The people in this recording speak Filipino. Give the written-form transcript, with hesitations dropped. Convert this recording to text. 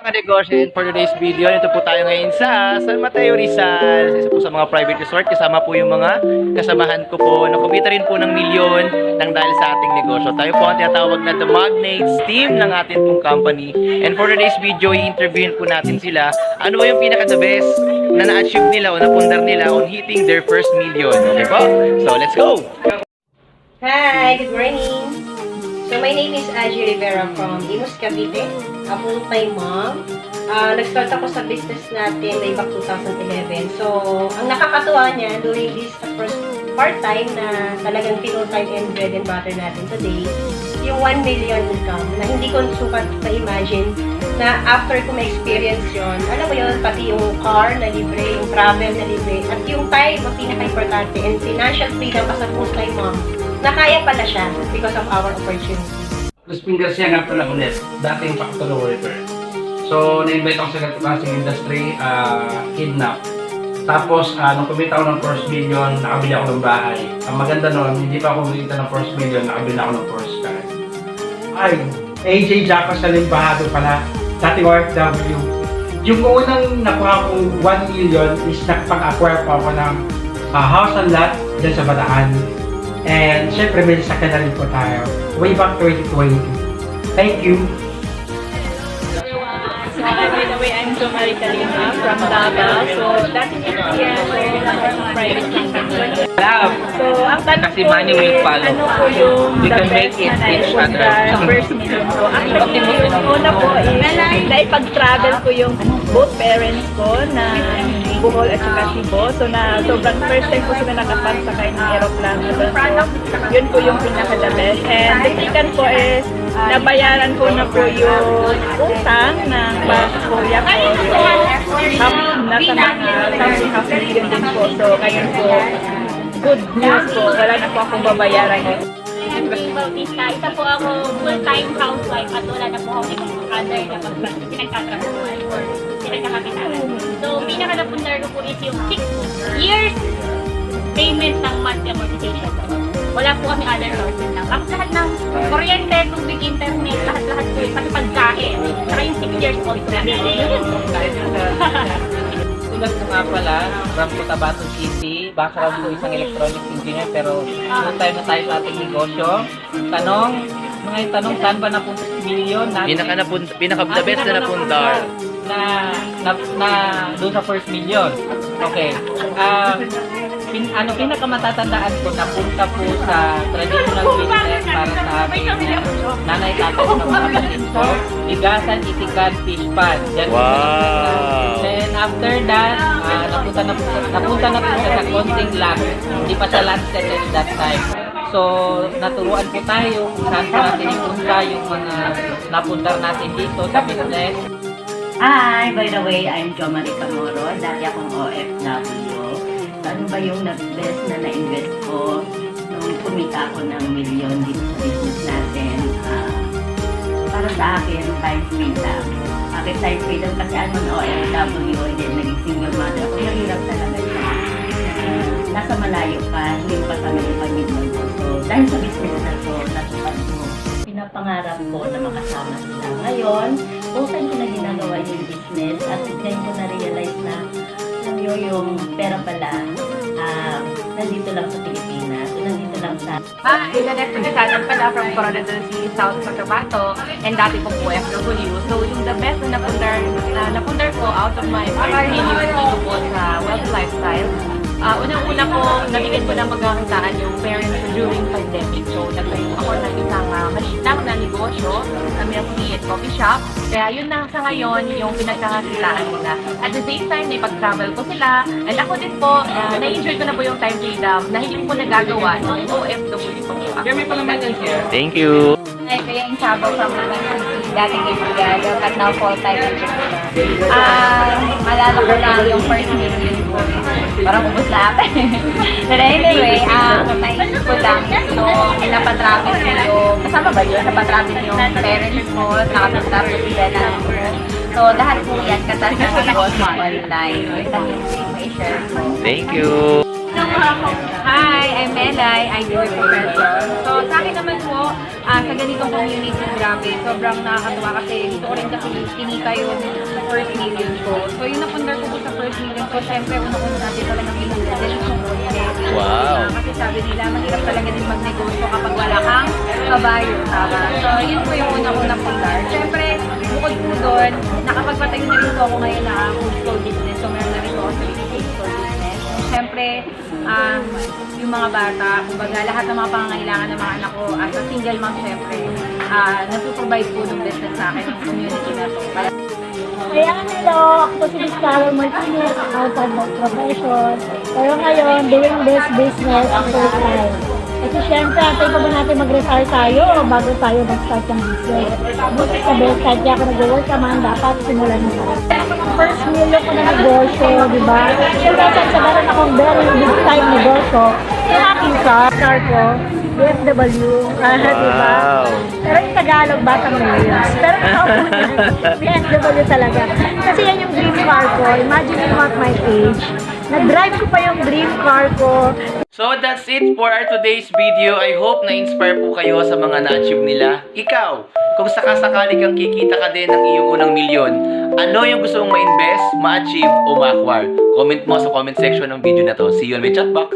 Mga negosyo, for today's video, ito po tayo ngayon sa San Mateo Rizal, isa po sa mga private resort. Kasama po yung mga kasamahan ko po na kumita rin po ng milyon ng dahil sa ating negosyo. Tayo po ang tinatawag na The Magnates team ng ating pong company. And for today's video, i-interviewin po natin sila. Ano ba yung pinaka-the best na na-achieve nila o napundar nila on hitting their first million? Okay po? So, let's go! Hi, good morning. So my name is Aji Rivera from Imus, Cavite, a full-time mom. Nag-start ako sa business natin way back 2011. So, ang nakakatuwa niya during this first part-time na talagang full-time and bread and butter natin today, yung 1 million income na hindi ko sukat ma-imagine na after ko ma-experience yun, alam mo yun, pati yung car na libre, yung travel na libre, at yung time ang pinaka-importante and financial freedom as a full-time mom, na kaya pala siya because of our opportunity. Plus fingers siya nga pala ulit, dating factory worker. So, na-invite ako sa ganito klaseng industry, kidnap. Tapos, nung kumita ako ng first million, nakabili ako ng bahay. Ang maganda nun, hindi pa ako kumita ng first million, nakabili ako ng first car. Ay, AJ Jaco sa Limbahado pala, dating OFW. Yung unang nakuha kong 1 million is nakapag-acquire pa ako ng house and lot dyan sa Bataan. And syempre may sakyan na rin po tayo. Way back 2020. Thank you. So, by the way, I'm Jomari Kalima from Davao. So, dating experience ko private company. So, ang tanong Kasi ko money will is, follow. ano po yung We the can best make it na each naipundar other. sa first million ko? Actually, yung una po is, naipag-travel ko yung both parents ko na Bohol at saka Cebu. So, sobrang first time po sila nakapagsakay ng aeroplano doon. So, yun po yung pinaka-the best. And the second po is, nabayaran ko na po yung utang ng kuya ko. So, nasa mga half million din po. So, ngayon po, good news po. Wala na po akong babayaran ngayon. Andy Bautista. Isa po ako full-time housewife at wala na po ako ibang other na pinagtatrabahuan or pinagkakakitaan. So, pinaka-napundar ko po is yung 6 years payment ng monthly amortization. Wala po kami other sources lang. Tapos lahat ng kuryente, tubig, internet, lahat-lahat po, pati pagkain. Saka yung 6 years old ko lang. Tulad ko nga pala, from Cotabato City, background ko isang electronics engineer pero full time na tayo sa ating negosyo. Tanong, mga tanong, saan ba napunta si million? Pinaka-the best na napundar. Na doon sa first million. Okay. Pinakamatatandaan ko, napunta po sa traditional business para sa ating nanay tatay sa mga kapatid ko. Bigasan, itikan, fish pan. Yan po. Wow! Then after that, napunta na po siya sa konting lang. Hindi pa siya landed at that time. So, naturuan po tayo kung saan po natin ipunta yung mga napundar natin dito sa business. Hi! By the way, I'm Jomari Camoro. Dati akong OFW. So, ano ba yung best na na-invest ko nung kumita ako ng milyon dito sa business natin? Para sa akin, time freedom. Bakit time freedom? Kasi ano ng OFW, then naging single mother ako. Mahirap talaga siya. Nasa malayo ka, hindi mo kasama yung pamilya mo. So, dahil sa business na to, natupad mo. Pinapangarap ko na makasama sila. Ngayon, full-time ko na ginagawa yung business at ngayon ko na-realize na yung pera pala nandito lang sa Pilipinas. So, nandito lang sa... Internet Pagkasanan pala from Coronado City, South Cotabato, and dati pong OFW. So, yung the best na napundar ko out of my million dito po sa Wealth Lifestyle. Unang-una po, nabigyan ko na magkakitaan yung parents ko during pandemic. So, nagtayo ako ng isang maliit lang na negosyo sa milk tea at coffee shop. Kaya yun na sa ngayon yung pinagkakakitaan nila. At the same time, naipag-travel ko sila. And ako din po, na-enjoy ko na po yung time freedom na hindi ko nagagawa ng OFW po ako. Thank you! Hi, kaya yung Chabo from dating kaibigan, at now full-time entrepreneur. Malala ko lang yung first million ko. Parang ubos lahat. But anyway, naisip ko lang. So, napatrapin ko yung, kasama ba yun? Napatrapin yung parents mo, nakapunta ko sila na. So, lahat po yan, katas ng boss online. May share ko. Thank you! Hi, I'm Melay, ideal profession. So, sa akin naman po, sa ganitong community, grabe, sobrang nakakatuwa kasi dito ko rin kasi kinika yung first million ko. So, yung napundar ko po sa first million ko, syempre, una-una natin talagang kinuha din yung content. Wow. Kasi sabi nila, mahirap talaga din magnegosyo kapag wala kang kabayo, tama? So, yun po yung una-una pundar. Syempre, bukod po doon, nakapagpatayo na rin po ako ngayon na food store business. So, meron na rin po ako sa food store business. Siyempre, yung mga bata, kumbaga lahat ng mga pangangailangan ng mga anak ko, as a single mom, siyempre, nagpo-provide po ng business sa akin, ng community na to. Kaya hello, ako si Miss Carol Martinez, outside my profession. Pero ngayon, doing this business full time. Kasi syempre, atay pa ba natin mag-retire tayo bago tayo mag-start ng business. Buti sa best, kahit di ako nag-work naman, dapat simulan mo. First million ko na negosyo, di ba? Kaya sa meron akong very big time negosyo, yung aking car ko, BMW, di ba? Pero yung Tagalog, batang millions. Pero ikaw po BMW talaga. Kasi yan yung dream car ko. Imagine mo at my age. Nag-drive ko pa yung dream car ko. So that's it for our today's video. I hope na-inspire po kayo sa mga na-achieve nila. Ikaw, kung sakasakali kang kikita ka din ng iyong unang milyon, ano yung gusto mong ma-invest, ma-achieve o ma-acquire? Comment mo sa comment section ng video na to. See you on my chat box.